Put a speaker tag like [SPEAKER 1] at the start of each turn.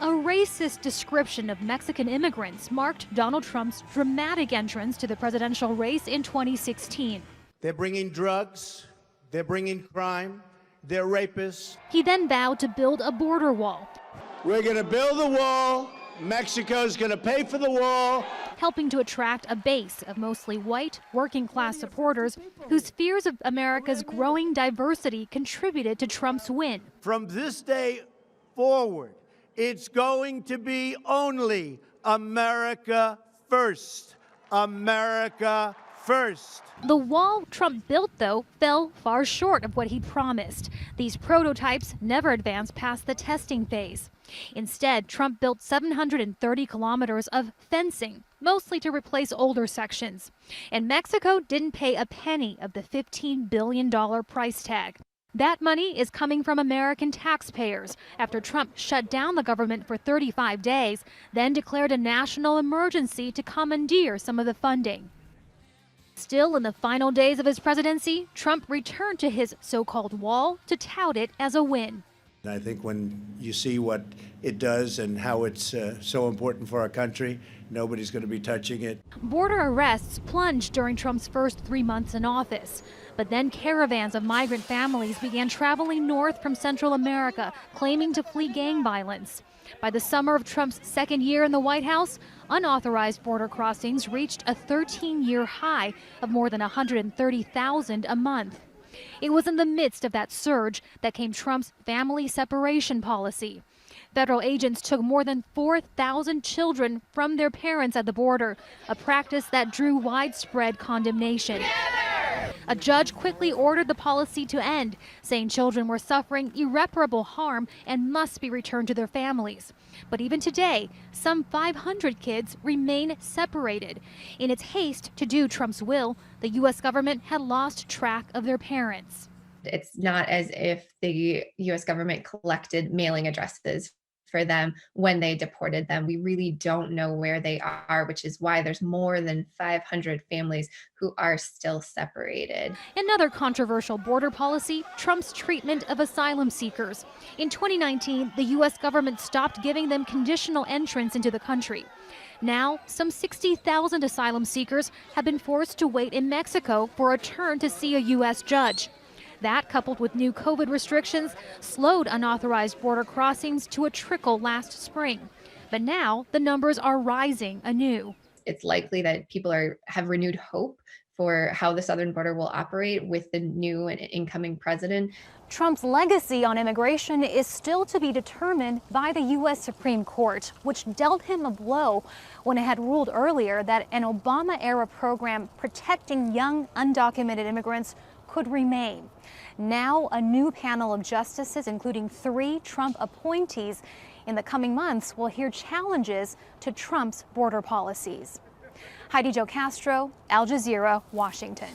[SPEAKER 1] A racist description of Mexican immigrants marked Donald Trump's dramatic entrance to the presidential race in 2016.
[SPEAKER 2] They're bringing drugs, they're bringing crime, they're rapists.
[SPEAKER 1] He then vowed to build a border wall.
[SPEAKER 2] We're going to build the wall. Mexico's going to pay for the wall.
[SPEAKER 1] Helping to attract a base of mostly white, working-class supporters whose fears of America's growing diversity contributed to Trump's win.
[SPEAKER 2] From this day forward, it's going to be only America first. America first.
[SPEAKER 1] The wall Trump built, though, fell far short of what he promised. These prototypes never advanced past the testing phase. Instead, Trump built 730 kilometers of fencing, mostly to replace older sections. And Mexico didn't pay a penny of the $15 billion price tag. That money is coming from American taxpayers after Trump shut down the government for 35 days, then declared a national emergency to commandeer some of the funding. Still in the final days of his presidency, Trump returned to his so-called wall to tout it as a win.
[SPEAKER 2] I think when you see what it does and how it's so important for our country, nobody's going to be touching it.
[SPEAKER 1] Border arrests plunged during Trump's first 3 months in office. But then caravans of migrant families began traveling north from Central America, claiming to flee gang violence. By the summer of Trump's second year in the White House, unauthorized border crossings reached a 13-year high of more than 130,000 a month. It was in the midst of that surge that came Trump's family separation policy. Federal agents took more than 4,000 children from their parents at the border, a practice that drew widespread condemnation. A judge quickly ordered the policy to end, saying children were suffering irreparable harm and must be returned to their families. But even today, some 500 kids remain separated. In its haste to do Trump's will, the U.S. government had lost track of their parents.
[SPEAKER 3] It's not as if the U.S. government collected mailing addresses for them when they deported them. We really don't know where they are, which is why there's more than 500 families who are still separated.
[SPEAKER 1] Another controversial border policy, Trump's treatment of asylum seekers. In 2019, the U.S. government stopped giving them conditional entrance into the country. Now, some 60,000 asylum seekers have been forced to wait in Mexico for a turn to see a U.S. judge. That, coupled with new COVID restrictions, slowed unauthorized border crossings to a trickle last spring. But now the numbers are rising anew.
[SPEAKER 3] It's likely that people have renewed hope for how the southern border will operate with the new and incoming president.
[SPEAKER 1] Trump's legacy on immigration is still to be determined by the U.S. Supreme Court, which dealt him a blow when it had ruled earlier that an Obama-era program protecting young, undocumented immigrants could remain. Now, a new panel of justices, including 3 Trump appointees, in the coming months will hear challenges to Trump's border policies. Heidi Jo Castro, Al Jazeera, Washington.